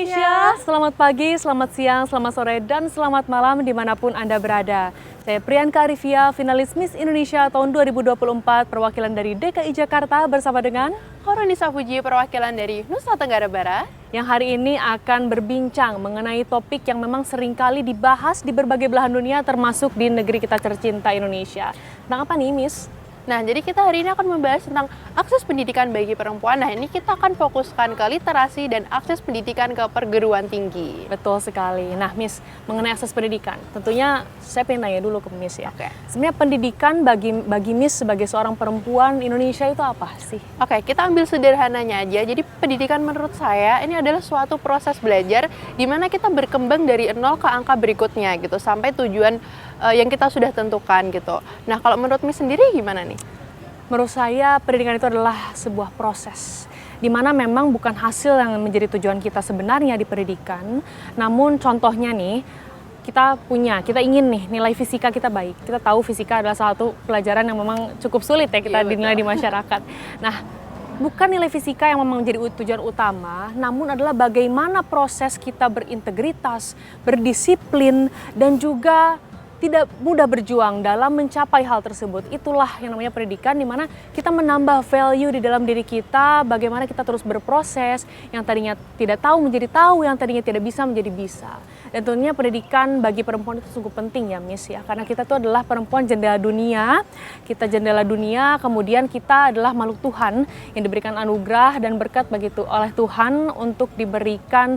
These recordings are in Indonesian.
Indonesia, selamat pagi, selamat siang, selamat sore, dan selamat malam dimanapun Anda berada. Saya Priyanka Arifia, finalis Miss Indonesia tahun 2024, perwakilan dari DKI Jakarta bersama dengan Horonisa Fuji, perwakilan dari Nusa Tenggara Barat. Yang hari ini akan berbincang mengenai topik yang memang seringkali dibahas di berbagai belahan dunia, termasuk di negeri kita tercinta Indonesia. Tentang apa nih, Miss? Nah, jadi kita hari ini akan membahas tentang akses pendidikan bagi perempuan. Nah, ini kita akan fokuskan ke literasi dan akses pendidikan ke perguruan tinggi. Betul sekali. Nah, Miss, mengenai akses pendidikan, tentunya saya pengen tanya dulu ke Miss ya. Oke. Sebenarnya pendidikan bagi Miss sebagai seorang perempuan Indonesia itu apa sih? Oke, kita ambil sederhananya aja. Jadi pendidikan menurut saya ini adalah suatu proses belajar di mana kita berkembang dari nol ke angka berikutnya gitu sampai tujuan yang kita sudah tentukan gitu. Nah, kalau menurut Miss sendiri gimana nih? Menurut saya pendidikan itu adalah sebuah proses di mana memang bukan hasil yang menjadi tujuan kita sebenarnya di pendidikan. Namun contohnya nih, kita ingin nih nilai fisika kita baik. Kita tahu fisika adalah salah satu pelajaran yang memang cukup sulit ya kita dinilai di masyarakat. Nah, bukan nilai fisika yang memang menjadi tujuan utama, namun adalah bagaimana proses kita berintegritas, berdisiplin, dan juga tidak mudah berjuang dalam mencapai hal tersebut. Itulah yang namanya pendidikan, di mana kita menambah value di dalam diri kita, bagaimana kita terus berproses, yang tadinya tidak tahu menjadi tahu, yang tadinya tidak bisa menjadi bisa. Dan tentunya pendidikan bagi perempuan itu sungguh penting ya, Miss ya, karena kita itu adalah perempuan jendela dunia, kemudian kita adalah makhluk Tuhan yang diberikan anugerah dan berkat begitu oleh Tuhan untuk diberikan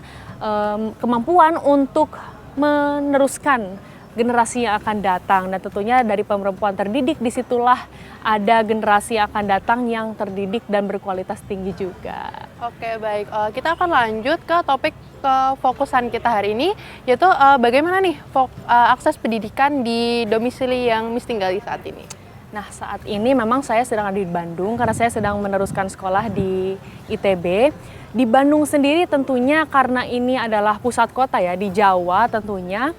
kemampuan untuk meneruskan generasi yang akan datang, dan tentunya dari perempuan terdidik disitulah ada generasi yang akan datang yang terdidik dan berkualitas tinggi juga. Oke, baik. Kita akan lanjut ke topik fokusan kita hari ini, yaitu bagaimana nih akses pendidikan di domisili yang Miss tinggali saat ini. Nah, saat ini memang saya sedang ada di Bandung karena saya sedang meneruskan sekolah di ITB. Di Bandung sendiri tentunya karena ini adalah pusat kota ya, di Jawa tentunya.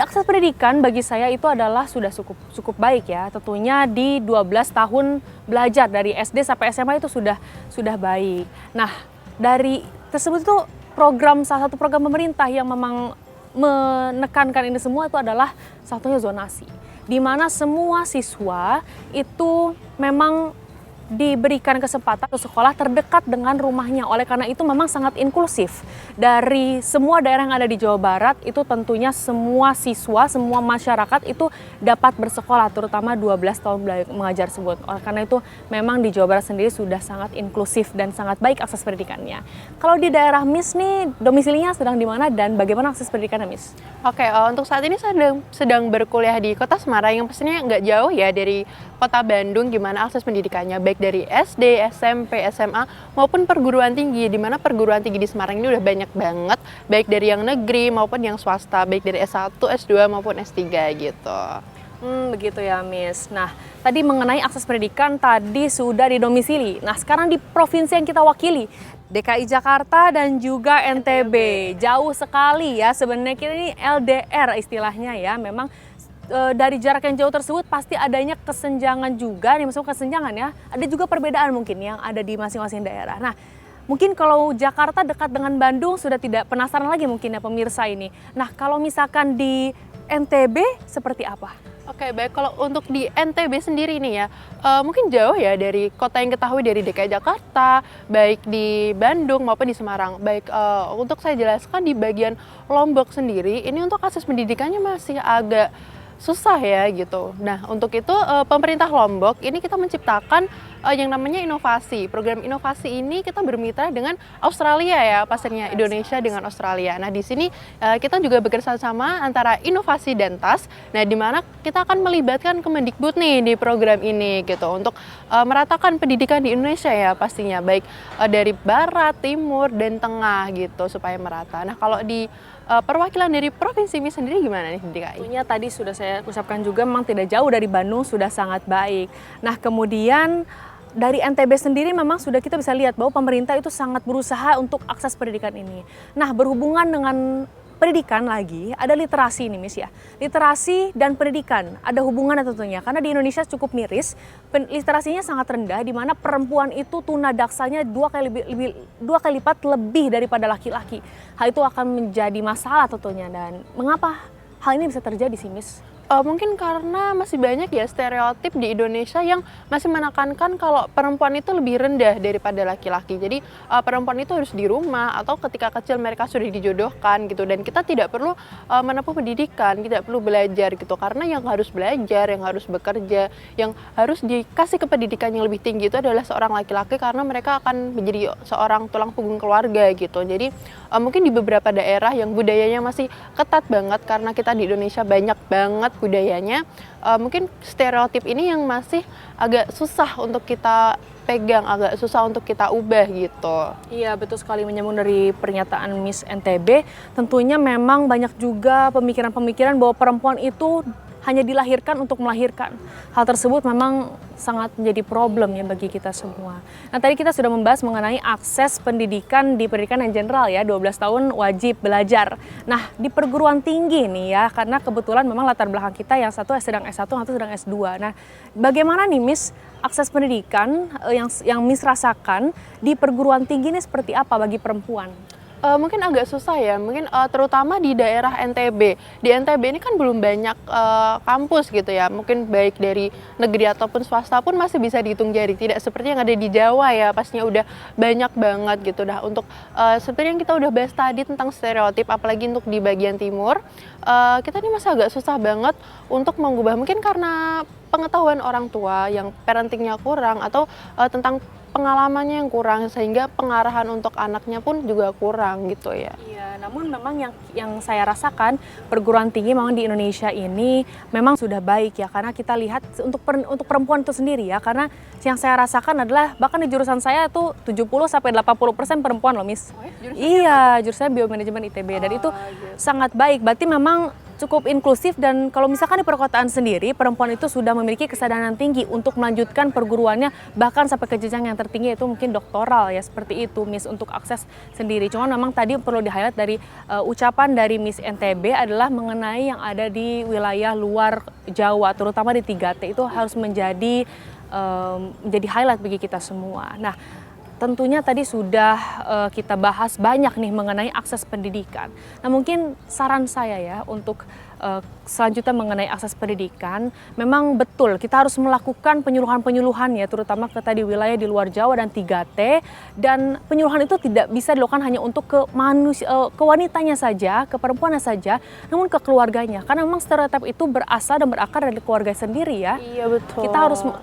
Akses pendidikan bagi saya itu adalah sudah cukup baik ya. Tentunya di 12 tahun belajar dari SD sampai SMA itu sudah baik. Nah, dari tersebut itu salah satu program pemerintah yang memang menekankan ini semua itu adalah satunya zonasi. Di mana semua siswa itu memang diberikan kesempatan ke sekolah terdekat dengan rumahnya. Oleh karena itu memang sangat inklusif. Dari semua daerah yang ada di Jawa Barat itu tentunya semua siswa, semua masyarakat itu dapat bersekolah, terutama 12 tahun mengajar tersebut. Oleh karena itu memang di Jawa Barat sendiri sudah sangat inklusif dan sangat baik akses pendidikannya. Kalau di daerah Miss nih, domisilinya sedang di mana dan bagaimana akses pendidikannya, Miss? Oke, untuk saat ini saya sedang berkuliah di Kota Semarang yang pastinya nggak jauh ya dari Kota Bandung, gimana akses pendidikannya baik dari SD, SMP, SMA maupun perguruan tinggi, di mana perguruan tinggi di Semarang ini udah banyak banget, baik dari yang negeri maupun yang swasta, baik dari S1, S2 maupun S3 gitu. Begitu ya, Miss. Nah, tadi mengenai akses pendidikan tadi sudah di domisili. Nah, sekarang di provinsi yang kita wakili, DKI Jakarta dan juga NTB. Jauh sekali ya, sebenarnya kita ini LDR istilahnya ya. Memang dari jarak yang jauh tersebut pasti adanya kesenjangan juga, nih maksudnya kesenjangan ya. Ada juga perbedaan mungkin yang ada di masing-masing daerah. Nah, mungkin kalau Jakarta dekat dengan Bandung sudah tidak penasaran lagi mungkin ya pemirsa ini. Nah, kalau misalkan di NTB seperti apa? Oke, baik. Kalau untuk di NTB sendiri nih ya, mungkin jauh ya dari kota yang ketahui dari DKI Jakarta, baik di Bandung maupun di Semarang. Baik, untuk saya jelaskan di bagian Lombok sendiri, ini untuk akses pendidikannya masih agak susah ya gitu. Nah, untuk itu pemerintah Lombok ini kita menciptakan yang namanya inovasi. Program inovasi ini kita bermitra dengan Australia ya, pastinya Indonesia dengan Australia. Nah, di sini kita juga bekerja sama antara inovasi dan TAS. Nah, di mana kita akan melibatkan Kemendikbud nih di program ini gitu untuk meratakan pendidikan di Indonesia ya pastinya, baik dari barat, timur dan tengah gitu supaya merata. Nah, kalau di perwakilan dari Provinsi Miss sendiri gimana nih di DKI? Tentunya tadi sudah saya ucapkan juga memang tidak jauh dari Bandung, sudah sangat baik. Nah, kemudian dari NTB sendiri memang sudah kita bisa lihat bahwa pemerintah itu sangat berusaha untuk akses pendidikan ini. Nah, berhubungan dengan pendidikan lagi, ada literasi nih Miss ya. Literasi dan pendidikan ada hubungannya tentunya, karena di Indonesia cukup miris, literasinya sangat rendah, di mana perempuan itu tunadaksanya dua kali lipat lebih daripada laki-laki. Hal itu akan menjadi masalah tentunya, dan mengapa hal ini bisa terjadi sih Miss? Mungkin karena masih banyak ya stereotip di Indonesia yang masih menekankan kalau perempuan itu lebih rendah daripada laki-laki. Jadi perempuan itu harus di rumah atau ketika kecil mereka sudah dijodohkan gitu. Dan kita tidak perlu menempuh pendidikan, tidak perlu belajar gitu. Karena yang harus belajar, yang harus bekerja, yang harus dikasih ke pendidikan yang lebih tinggi itu adalah seorang laki-laki, karena mereka akan menjadi seorang tulang punggung keluarga gitu. Jadi mungkin di beberapa daerah yang budayanya masih ketat banget, karena kita di Indonesia banyak banget budayanya, mungkin stereotip ini yang masih agak susah untuk kita pegang, agak susah untuk kita ubah gitu. Iya, betul sekali, menyambung dari pernyataan Miss NTB, tentunya memang banyak juga pemikiran-pemikiran bahwa perempuan itu hanya dilahirkan untuk melahirkan. Hal tersebut memang sangat menjadi problem ya bagi kita semua. Nah, tadi kita sudah membahas mengenai akses pendidikan di pendidikan yang general ya, 12 tahun wajib belajar. Nah, di perguruan tinggi nih ya, karena kebetulan memang latar belakang kita yang satu sedang S1, yang satu sedang S2. Nah, bagaimana nih Miss akses pendidikan yang Miss rasakan di perguruan tinggi ini seperti apa bagi perempuan? Mungkin agak susah ya, mungkin terutama di daerah NTB. Di NTB ini kan belum banyak kampus gitu ya, mungkin baik dari negeri ataupun swasta pun masih bisa dihitung jari. Tidak seperti yang ada di Jawa ya, pastinya udah banyak banget gitu. Nah, untuk seperti yang kita udah bahas tadi tentang stereotip, apalagi untuk di bagian timur, kita ini masih agak susah banget untuk mengubah. Mungkin karena pengetahuan orang tua yang parentingnya kurang, atau tentang pengalamannya yang kurang, sehingga pengarahan untuk anaknya pun juga kurang gitu ya. Iya, namun memang yang saya rasakan perguruan tinggi memang di Indonesia ini memang sudah baik ya, karena kita lihat untuk perempuan itu sendiri ya, karena yang saya rasakan adalah bahkan di jurusan saya tuh 70-80% perempuan loh Miss. Oh ya, Iya, jurusan biomanajemen ITB, dan itu gitu. sangat baik. Berarti memang cukup inklusif, dan kalau misalkan di perkotaan sendiri perempuan itu sudah memiliki kesadaran tinggi untuk melanjutkan perguruannya bahkan sampai ke jenjang yang tertinggi, itu mungkin doktoral ya, seperti itu Miss untuk akses sendiri. Cuman memang tadi perlu di-highlight dari ucapan dari Miss NTB adalah mengenai yang ada di wilayah luar Jawa, terutama di 3T, itu harus menjadi highlight bagi kita semua. Nah, tentunya tadi sudah kita bahas banyak nih mengenai akses pendidikan. Nah, mungkin saran saya ya untuk selanjutnya mengenai akses pendidikan, memang betul kita harus melakukan penyuluhan-penyuluhan ya, terutama ke tadi wilayah di luar Jawa dan 3T, dan penyuluhan itu tidak bisa dilakukan hanya untuk ke wanitanya saja, ke perempuannya saja, namun ke keluarganya, karena memang stereotip itu berasal dan berakar dari keluarga sendiri ya. Iya betul.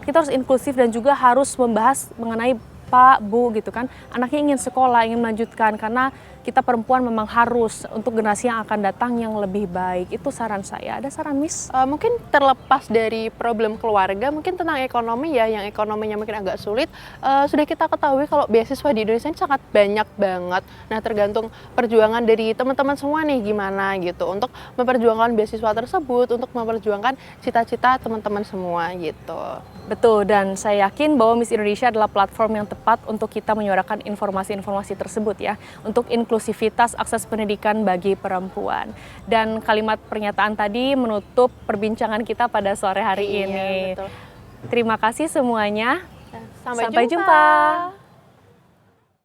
Kita harus inklusif dan juga harus membahas mengenai Pak, Bu gitu kan, anaknya ingin sekolah, ingin melanjutkan, karena kita perempuan memang harus untuk generasi yang akan datang yang lebih baik. Itu saran saya. Ada saran Miss? Mungkin terlepas dari problem keluarga, mungkin tentang ekonomi ya, yang ekonominya mungkin agak sulit, sudah kita ketahui kalau beasiswa di Indonesia ini sangat banyak banget. Nah, tergantung perjuangan dari teman-teman semua nih gimana gitu, untuk memperjuangkan beasiswa tersebut, untuk memperjuangkan cita-cita teman-teman semua gitu. Betul, dan saya yakin bahwa Miss Indonesia adalah platform yang tepat untuk kita menyuarakan informasi-informasi tersebut ya, untuk inklusivitas akses pendidikan bagi perempuan. Dan kalimat pernyataan tadi menutup perbincangan kita pada sore hari ini. Betul. Terima kasih semuanya. Sampai jumpa.